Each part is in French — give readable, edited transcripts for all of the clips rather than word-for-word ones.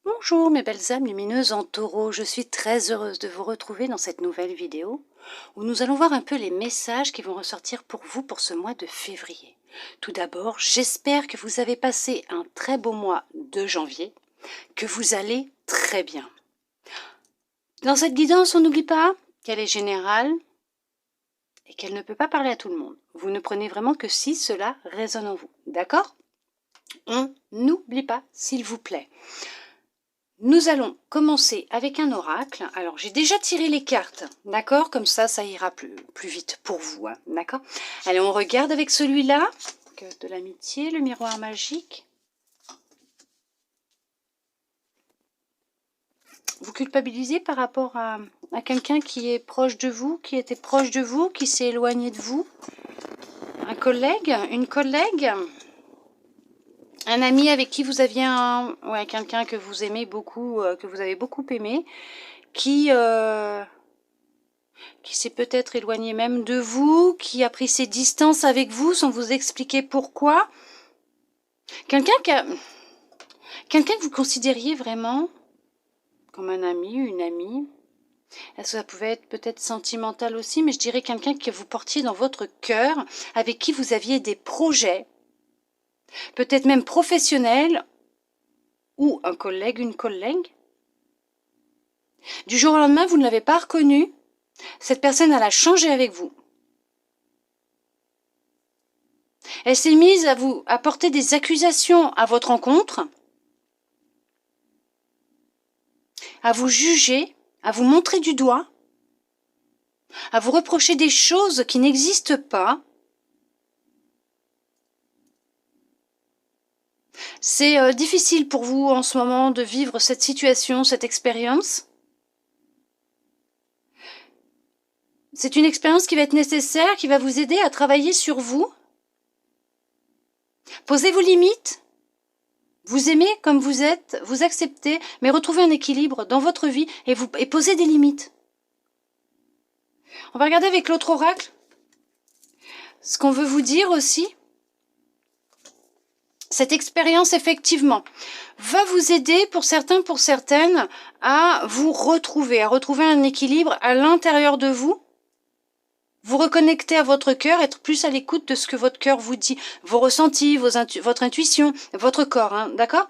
Bonjour mes belles âmes lumineuses en taureau, je suis très heureuse de vous retrouver dans cette nouvelle vidéo où nous allons voir un peu les messages qui vont ressortir pour vous pour ce mois de février. Tout d'abord, j'espère que vous avez passé un très beau mois de janvier, que vous allez très bien. Dans cette guidance, on n'oublie pas qu'elle est générale et qu'elle ne peut pas parler à tout le monde. Vous ne prenez vraiment que si cela résonne en vous, d'accord? On n'oublie pas, s'il vous plaît. Nous allons commencer avec un oracle. Alors, j'ai déjà tiré les cartes, d'accord? Comme ça ira plus vite pour vous, hein, d'accord? Allez, on regarde avec celui-là, de l'amitié, le miroir magique. Vous culpabilisez par rapport à quelqu'un qui est proche de vous, qui était proche de vous, qui s'est éloigné de vous? Un collègue? Une collègue? Un ami avec qui vous aviez quelqu'un que vous aimez beaucoup, que vous avez beaucoup aimé, qui s'est peut-être éloigné même de vous, qui a pris ses distances avec vous sans vous expliquer pourquoi. Quelqu'un que vous considériez vraiment comme un ami, une amie. Est-ce que ça pouvait être peut-être sentimental aussi, mais je dirais quelqu'un que vous portiez dans votre cœur, avec qui vous aviez des projets, peut-être même professionnels, ou un collègue, une collègue. Du jour au lendemain, vous ne l'avez pas reconnu. Cette personne, elle a changé avec vous. Elle s'est mise à porter des accusations à votre encontre, à vous juger, à vous montrer du doigt, à vous reprocher des choses qui n'existent pas. C'est difficile pour vous en ce moment de vivre cette situation, cette expérience. C'est une expérience qui va être nécessaire, qui va vous aider à travailler sur vous. Posez vos limites. Vous aimez comme vous êtes, vous acceptez, mais retrouvez un équilibre dans votre vie et posez des limites. On va regarder avec l'autre oracle ce qu'on veut vous dire aussi. Cette expérience, effectivement, va vous aider pour certains, pour certaines, à vous retrouver, à retrouver un équilibre à l'intérieur de vous. Vous reconnecter à votre cœur, être plus à l'écoute de ce que votre cœur vous dit, vos ressentis, votre intuition, votre corps, hein, d'accord ?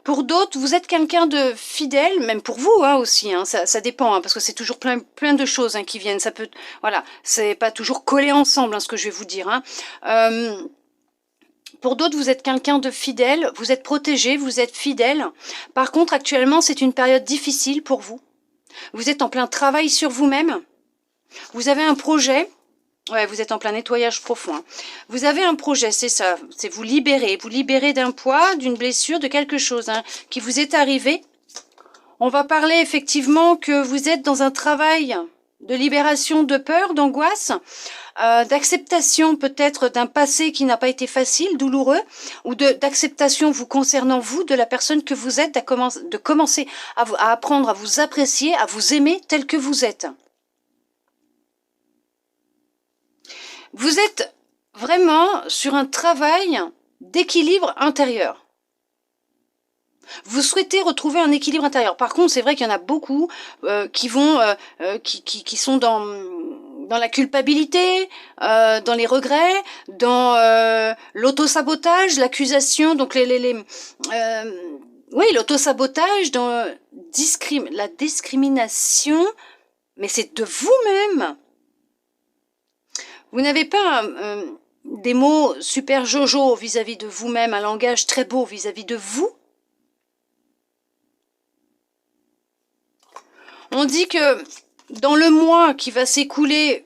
Pour d'autres, vous êtes quelqu'un de fidèle, même pour vous aussi, ça dépend, parce que c'est toujours plein de choses qui viennent. Ça peut, voilà, c'est pas toujours collé ensemble, ce que je vais vous dire. Pour d'autres, vous êtes quelqu'un de fidèle, vous êtes protégé, vous êtes fidèle. Par contre, actuellement, c'est une période difficile pour vous. Vous êtes en plein travail sur vous-même. Vous avez un projet. Ouais, vous êtes en plein nettoyage profond. Vous avez un projet, c'est ça. C'est vous libérer d'un poids, d'une blessure, de quelque chose qui vous est arrivé. On va parler effectivement que vous êtes dans un travail de libération de peur, d'angoisse, d'acceptation peut-être d'un passé qui n'a pas été facile, douloureux, ou d'acceptation vous concernant vous, de la personne que vous êtes, de commencer à apprendre à vous apprécier, à vous aimer tel que vous êtes. Vous êtes vraiment sur un travail d'équilibre intérieur. Vous souhaitez retrouver un équilibre intérieur. Par contre, c'est vrai qu'il y en a beaucoup qui sont dans la culpabilité, dans les regrets, dans l'autosabotage, l'accusation, donc l'autosabotage, dans la discrimination, mais c'est de vous-même. Vous n'avez pas des mots super jojo vis-à-vis de vous-même, un langage très beau vis-à-vis de vous. On dit que dans le mois qui va s'écouler,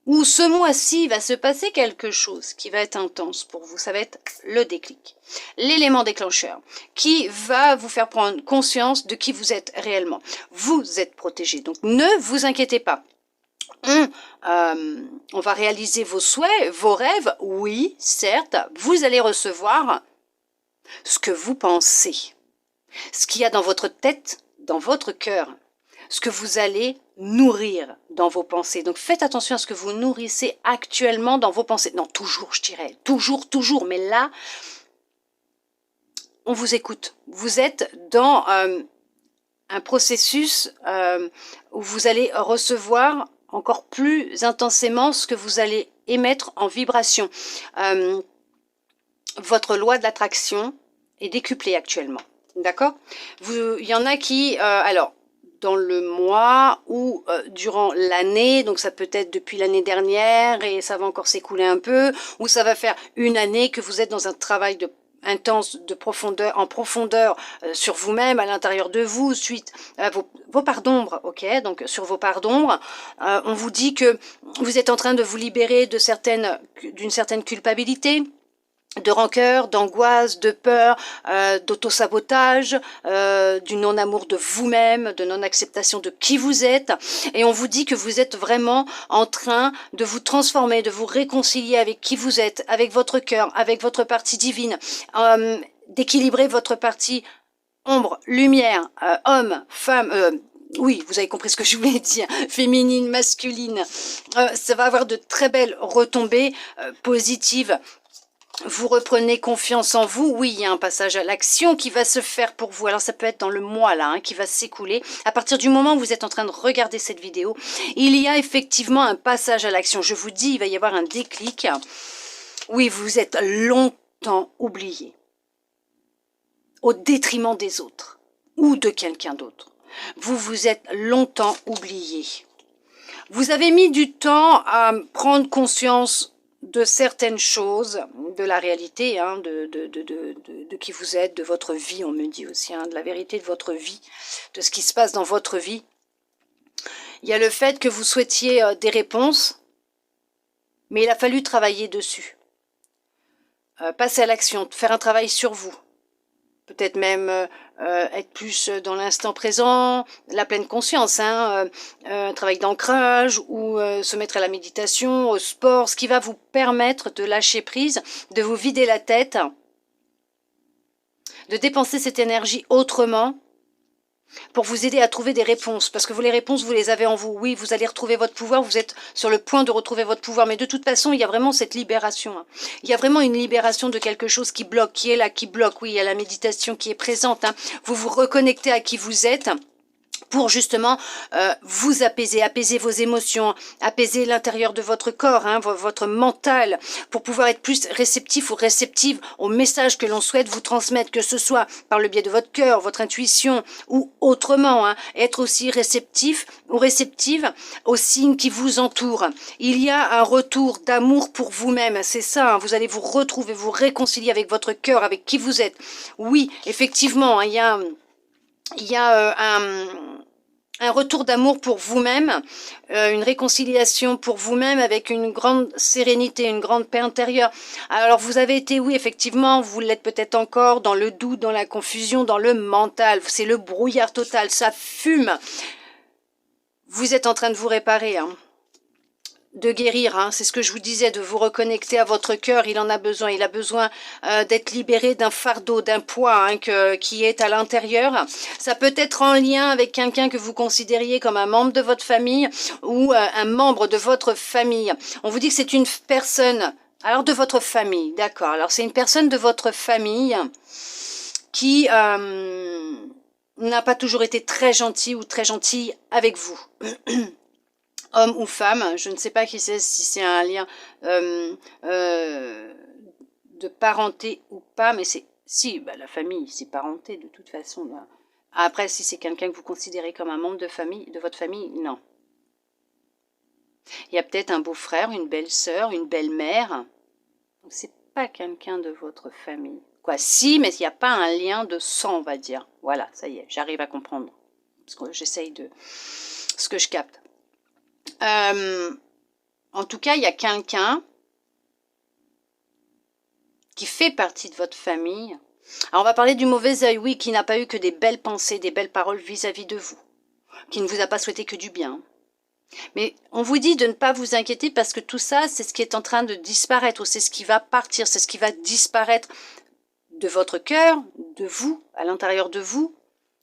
ou ce mois-ci, va se passer quelque chose qui va être intense pour vous. Ça va être le déclic, l'élément déclencheur, qui va vous faire prendre conscience de qui vous êtes réellement. Vous êtes protégé, donc ne vous inquiétez pas. On va réaliser vos souhaits, vos rêves, oui, certes, vous allez recevoir ce que vous pensez, ce qu'il y a dans votre tête, dans votre cœur, ce que vous allez nourrir dans vos pensées. Donc faites attention à ce que vous nourrissez actuellement dans vos pensées. Non, toujours, je dirais. Toujours. Mais là, on vous écoute. Vous êtes dans un processus où vous allez recevoir encore plus intensément ce que vous allez émettre en vibration. Votre loi de l'attraction est décuplée actuellement. D'accord? Il y en a qui... alors, dans le mois ou durant l'année, donc ça peut être depuis l'année dernière et ça va encore s'écouler un peu, ou ça va faire une année que vous êtes dans un travail intense de profondeur, en profondeur sur vous-même, à l'intérieur de vous, suite à vos parts d'ombre, ok, donc sur vos parts d'ombre, on vous dit que vous êtes en train de vous libérer d'une certaine culpabilité, de rancœur, d'angoisse, de peur, d'autosabotage, du non-amour de vous-même, de non-acceptation de qui vous êtes. Et on vous dit que vous êtes vraiment en train de vous transformer, de vous réconcilier avec qui vous êtes, avec votre cœur, avec votre partie divine, d'équilibrer votre partie ombre, lumière, homme, femme... oui, vous avez compris ce que je voulais dire, féminine, masculine. Ça va avoir de très belles retombées positives. Vous reprenez confiance en vous. Oui, il y a un passage à l'action qui va se faire pour vous. Alors ça peut être dans le mois là, qui va s'écouler. À partir du moment où vous êtes en train de regarder cette vidéo, il y a effectivement un passage à l'action. Je vous dis, il va y avoir un déclic. Oui, vous êtes longtemps oublié, au détriment des autres ou de quelqu'un d'autre. Vous vous êtes longtemps oublié. Vous avez mis du temps à prendre conscience de certaines choses, de la réalité, de qui vous êtes, de votre vie, on me dit aussi, de la vérité de votre vie, de ce qui se passe dans votre vie. Il y a le fait que vous souhaitiez des réponses, mais il a fallu travailler dessus. Passer à l'action, faire un travail sur vous. Peut-être même être plus dans l'instant présent, la pleine conscience, travail d'ancrage ou se mettre à la méditation, au sport, ce qui va vous permettre de lâcher prise, de vous vider la tête, de dépenser cette énergie autrement pour vous aider à trouver des réponses. Parce que vous, les réponses, vous les avez en vous. Oui, vous allez retrouver votre pouvoir, vous êtes sur le point de retrouver votre pouvoir. Mais de toute façon, il y a vraiment cette libération. Il y a vraiment une libération de quelque chose qui bloque, qui est là, qui bloque. Oui, il y a la méditation qui est présente. Vous vous reconnectez à qui vous êtes, pour justement vous apaiser, apaiser vos émotions, apaiser l'intérieur de votre corps, votre mental, pour pouvoir être plus réceptif ou réceptive aux messages que l'on souhaite vous transmettre, que ce soit par le biais de votre cœur, votre intuition ou autrement, être aussi réceptif ou réceptive aux signes qui vous entourent. Il y a un retour d'amour pour vous-même, c'est ça, vous allez vous retrouver, vous réconcilier avec votre cœur, avec qui vous êtes. Oui, effectivement, il y a un retour d'amour pour vous-même, une réconciliation pour vous-même avec une grande sérénité, une grande paix intérieure. Alors vous avez été, oui, effectivement, vous l'êtes peut-être encore dans le doute, dans la confusion, dans le mental. C'est le brouillard total, ça fume. Vous êtes en train de vous réparer, de guérir, c'est ce que je vous disais, de vous reconnecter à votre cœur. Il en a besoin, il a besoin d'être libéré d'un fardeau, d'un poids qui est à l'intérieur. Ça peut être en lien avec quelqu'un que vous considériez comme un membre de votre famille ou un membre de votre famille. On vous dit que c'est une personne, alors de votre famille, d'accord. Alors c'est une personne de votre famille qui n'a pas toujours été très gentil ou très gentille avec vous. Homme ou femme, je ne sais pas qui c'est, si c'est un lien de parenté ou pas, mais c'est si, la famille, c'est parenté de toute façon. Après, si c'est quelqu'un que vous considérez comme un membre de famille, de votre famille, non. Il y a peut-être un beau-frère, une belle-sœur, une belle-mère. Donc c'est pas quelqu'un de votre famille. Quoi, si, mais il n'y a pas un lien de sang, on va dire. Voilà, ça y est, j'arrive à comprendre. Parce que j'essaye de ce que je capte. En tout cas, il y a quelqu'un qui fait partie de votre famille. Alors, on va parler du mauvais œil, oui, qui n'a pas eu que des belles pensées, des belles paroles vis-à-vis de vous, qui ne vous a pas souhaité que du bien. Mais on vous dit de ne pas vous inquiéter parce que tout ça, c'est ce qui est en train de disparaître, ou c'est ce qui va partir, c'est ce qui va disparaître de votre cœur, de vous, à l'intérieur de vous.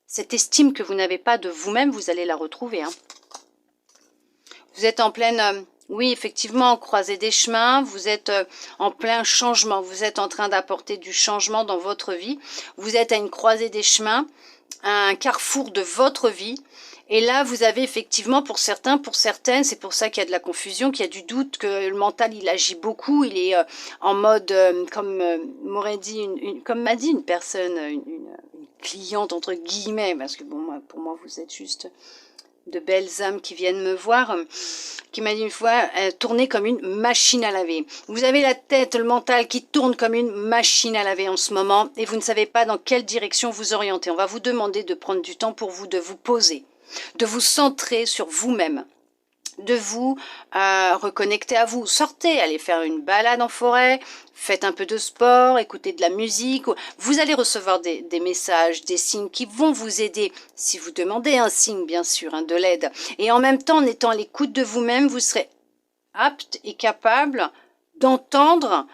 Cette estime que vous n'avez pas de vous-même, vous allez la retrouver, Vous êtes en pleine... oui, effectivement, croisée des chemins, vous êtes en plein changement, vous êtes en train d'apporter du changement dans votre vie. Vous êtes à une croisée des chemins, à un carrefour de votre vie. Et là, vous avez effectivement, pour certains, pour certaines, c'est pour ça qu'il y a de la confusion, qu'il y a du doute, que le mental, il agit beaucoup, il est en mode, comme m'aurait dit, comme m'a dit une personne, une cliente, entre guillemets, parce que bon, pour moi, vous êtes juste de belles âmes qui viennent me voir, qui m'a dit une fois, tournez comme une machine à laver. Vous avez la tête, le mental qui tourne comme une machine à laver en ce moment, et vous ne savez pas dans quelle direction vous orienter. On va vous demander de prendre du temps pour vous, de vous poser, de vous centrer sur vous-même, de vous reconnecter à vous. Sortez, allez faire une balade en forêt, faites un peu de sport, écoutez de la musique. Vous allez recevoir des messages, des signes qui vont vous aider, si vous demandez un signe, bien sûr, hein, de l'aide. Et en même temps, en étant à l'écoute de vous-même, vous serez apte et capable d'entendre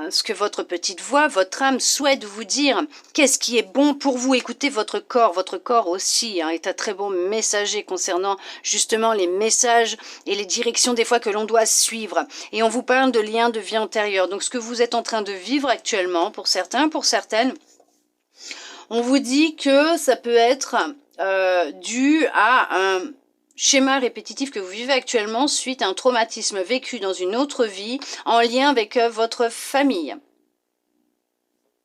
ce que votre petite voix, votre âme souhaite vous dire. Qu'est-ce qui est bon pour vous? Écoutez votre corps aussi est un très bon messager concernant justement les messages et les directions des fois que l'on doit suivre. Et on vous parle de liens de vie antérieure. Donc ce que vous êtes en train de vivre actuellement, pour certains, pour certaines, on vous dit que ça peut être dû à un schéma répétitif que vous vivez actuellement suite à un traumatisme vécu dans une autre vie en lien avec votre famille.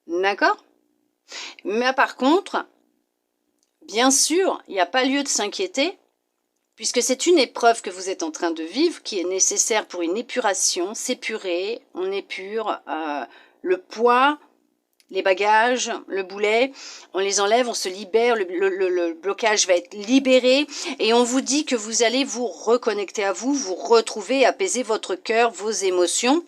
D'accord? Mais par contre, bien sûr, il n'y a pas lieu de s'inquiéter puisque c'est une épreuve que vous êtes en train de vivre qui est nécessaire pour une épuration, s'épurer, on épure le poids, les bagages, le boulet, on les enlève, on se libère, le blocage va être libéré et on vous dit que vous allez vous reconnecter à vous, vous retrouver, apaiser votre cœur, vos émotions.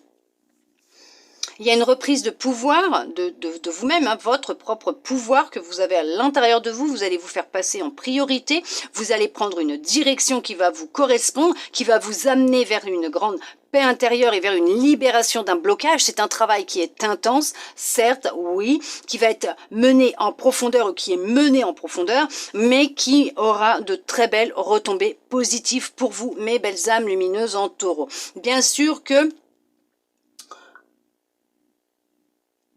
Il y a une reprise de pouvoir de vous-même, votre propre pouvoir que vous avez à l'intérieur de vous. Vous allez vous faire passer en priorité. Vous allez prendre une direction qui va vous correspondre, qui va vous amener vers une grande paix intérieure et vers une libération d'un blocage. C'est un travail qui est intense, certes, oui, qui va être mené en profondeur ou qui est mené en profondeur, mais qui aura de très belles retombées positives pour vous, mes belles âmes lumineuses en taureau. Bien sûr que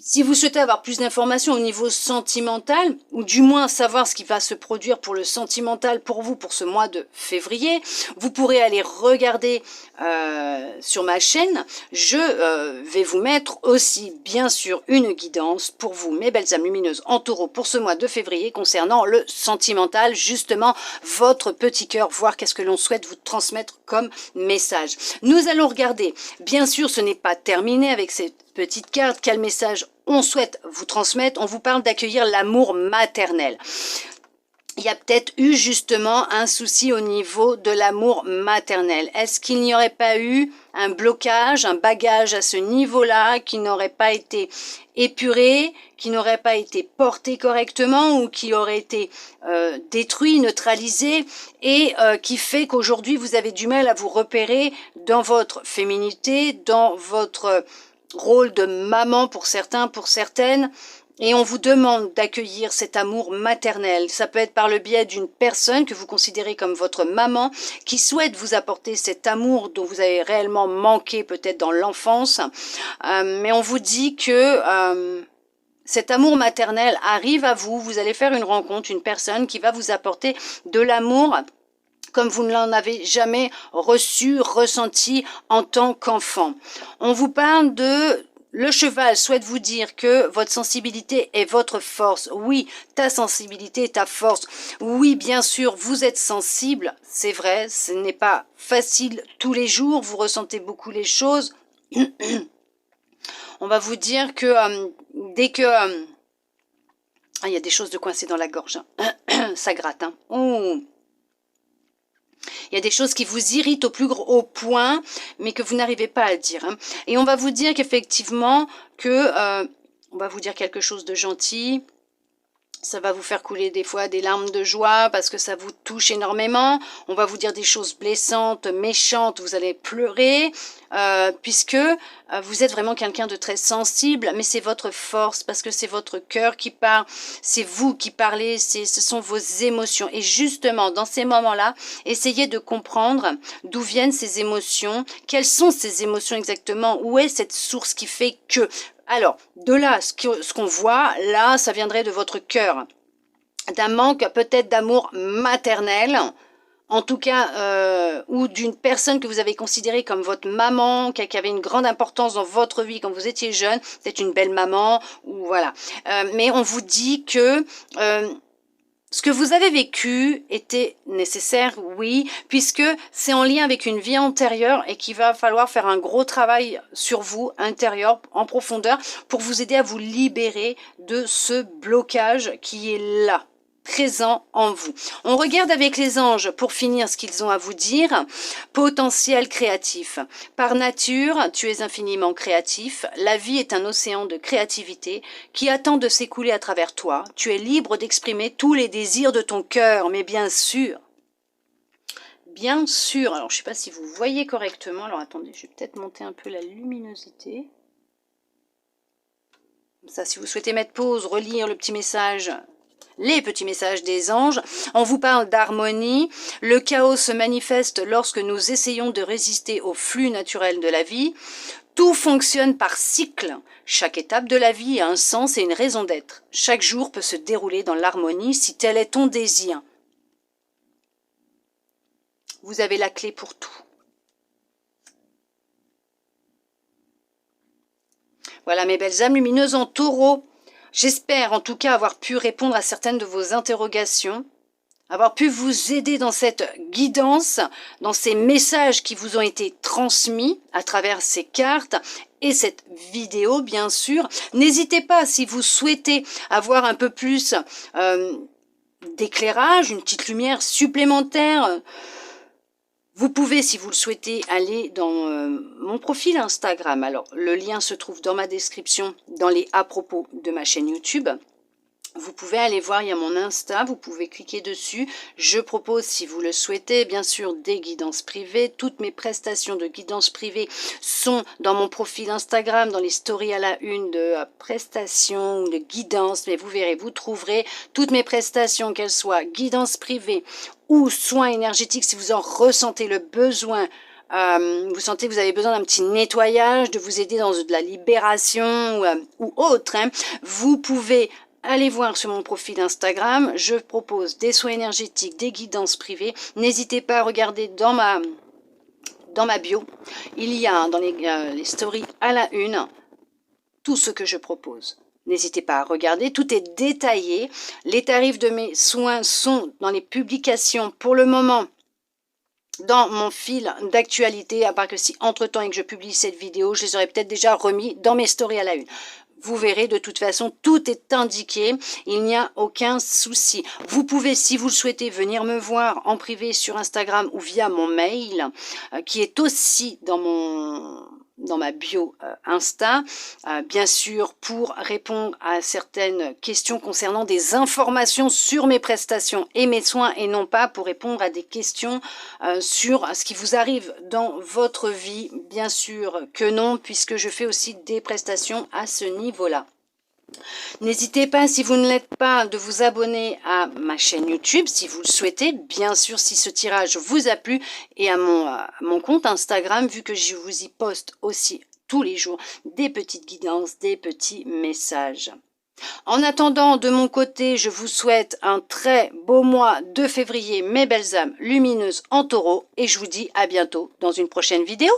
si vous souhaitez avoir plus d'informations au niveau sentimental, ou du moins savoir ce qui va se produire pour le sentimental pour vous pour ce mois de février, vous pourrez aller regarder sur ma chaîne. Je vais vous mettre aussi, bien sûr, une guidance pour vous, mes belles âmes lumineuses en taureau, pour ce mois de février concernant le sentimental, justement, votre petit cœur, voir qu'est-ce que l'on souhaite vous transmettre comme message. Nous allons regarder, bien sûr, ce n'est pas terminé avec cette petite carte, quel message on souhaite vous transmettre. On vous parle d'accueillir l'amour maternel. Il y a peut-être eu justement un souci au niveau de l'amour maternel. Est-ce qu'il n'y aurait pas eu un blocage, un bagage à ce niveau-là qui n'aurait pas été épuré, qui n'aurait pas été porté correctement ou qui aurait été détruit, neutralisé et qui fait qu'aujourd'hui vous avez du mal à vous repérer dans votre féminité, dans votre rôle de maman pour certains, pour certaines, et on vous demande d'accueillir cet amour maternel. Ça peut être par le biais d'une personne que vous considérez comme votre maman, qui souhaite vous apporter cet amour dont vous avez réellement manqué peut-être dans l'enfance, mais on vous dit que cet amour maternel arrive à vous, vous allez faire une rencontre, une personne qui va vous apporter de l'amour comme vous ne l'en avez jamais reçu, ressenti en tant qu'enfant. On vous parle de... Le cheval souhaite vous dire que votre sensibilité est votre force. Oui, ta sensibilité est ta force. Oui, bien sûr, vous êtes sensible. C'est vrai, ce n'est pas facile tous les jours. Vous ressentez beaucoup les choses. On va vous dire que dès que... il y a des choses de coincées dans la gorge. Ça gratte. Oh. Il y a des choses qui vous irritent au plus gros point, mais que vous n'arrivez pas à le dire. Et on va vous dire qu'effectivement, on va vous dire quelque chose de gentil. Ça va vous faire couler des fois des larmes de joie parce que ça vous touche énormément. On va vous dire des choses blessantes, méchantes, vous allez pleurer puisque vous êtes vraiment quelqu'un de très sensible, mais c'est votre force parce que c'est votre cœur qui parle, c'est vous qui parlez, ce sont vos émotions. Et justement, dans ces moments-là, essayez de comprendre d'où viennent ces émotions, quelles sont ces émotions exactement, où est cette source qui fait que... Alors, de là, ce qu'on voit, là, ça viendrait de votre cœur, d'un manque peut-être d'amour maternel, en tout cas, ou d'une personne que vous avez considérée comme votre maman, qui avait une grande importance dans votre vie quand vous étiez jeune, peut-être une belle maman, ou voilà. Mais on vous dit que... ce que vous avez vécu était nécessaire, oui, puisque c'est en lien avec une vie antérieure et qu'il va falloir faire un gros travail sur vous, intérieur, en profondeur, pour vous aider à vous libérer de ce blocage qui est là, présent en vous. On regarde avec les anges pour finir ce qu'ils ont à vous dire. Potentiel créatif. Par nature, tu es infiniment créatif. La vie est un océan de créativité qui attend de s'écouler à travers toi. Tu es libre d'exprimer tous les désirs de ton cœur, mais bien sûr, alors je ne sais pas si vous voyez correctement, alors attendez, je vais peut-être monter un peu la luminosité. Comme ça, si vous souhaitez mettre pause, relire le petit message, les petits messages des anges. On vous parle d'harmonie. Le chaos se manifeste lorsque nous essayons de résister au flux naturel de la vie. Tout fonctionne par cycle. Chaque étape de la vie a un sens et une raison d'être. Chaque jour peut se dérouler dans l'harmonie si tel est ton désir. Vous avez la clé pour tout. Voilà mes belles âmes lumineuses en taureau. J'espère en tout cas avoir pu répondre à certaines de vos interrogations, avoir pu vous aider dans cette guidance, dans ces messages qui vous ont été transmis à travers ces cartes et cette vidéo bien sûr. N'hésitez pas si vous souhaitez avoir un peu plus d'éclairage, une petite lumière supplémentaire. Vous pouvez, si vous le souhaitez, aller dans mon profil Instagram. Alors, le lien se trouve dans ma description, dans les à propos de ma chaîne YouTube. Vous pouvez aller voir, il y a mon Insta, vous pouvez cliquer dessus. Je propose, si vous le souhaitez, bien sûr, des guidances privées. Toutes mes prestations de guidance privée sont dans mon profil Instagram, dans les stories à la une de prestations, de guidance. Mais vous verrez, vous trouverez toutes mes prestations, qu'elles soient guidance privée ou soins énergétiques, si vous en ressentez le besoin. Vous sentez que vous avez besoin d'un petit nettoyage, de vous aider dans de la libération ou autre. Hein. Vous pouvez... allez voir sur mon profil Instagram, je propose des soins énergétiques, des guidances privées. N'hésitez pas à regarder dans ma bio. Il y a dans les stories à la une tout ce que je propose. N'hésitez pas à regarder, tout est détaillé. Les tarifs de mes soins sont dans les publications pour le moment. Dans mon fil d'actualité, à part que si entre-temps et que je publie cette vidéo, je les aurais peut-être déjà remis dans mes stories à la une. Vous verrez, de toute façon, tout est indiqué, il n'y a aucun souci. Vous pouvez, si vous le souhaitez, venir me voir en privé sur Instagram ou via mon mail, qui est aussi dans ma bio Insta, bien sûr pour répondre à certaines questions concernant des informations sur mes prestations et mes soins et non pas pour répondre à des questions sur ce qui vous arrive dans votre vie. Bien sûr que non, puisque je fais aussi des prestations à ce niveau-là. N'hésitez pas, si vous ne l'êtes pas, de vous abonner à ma chaîne YouTube, si vous le souhaitez, bien sûr, si ce tirage vous a plu, et à mon compte Instagram, vu que je vous y poste aussi tous les jours des petites guidances, des petits messages. En attendant, de mon côté, je vous souhaite un très beau mois de février, mes belles âmes lumineuses en taureau, et je vous dis à bientôt dans une prochaine vidéo.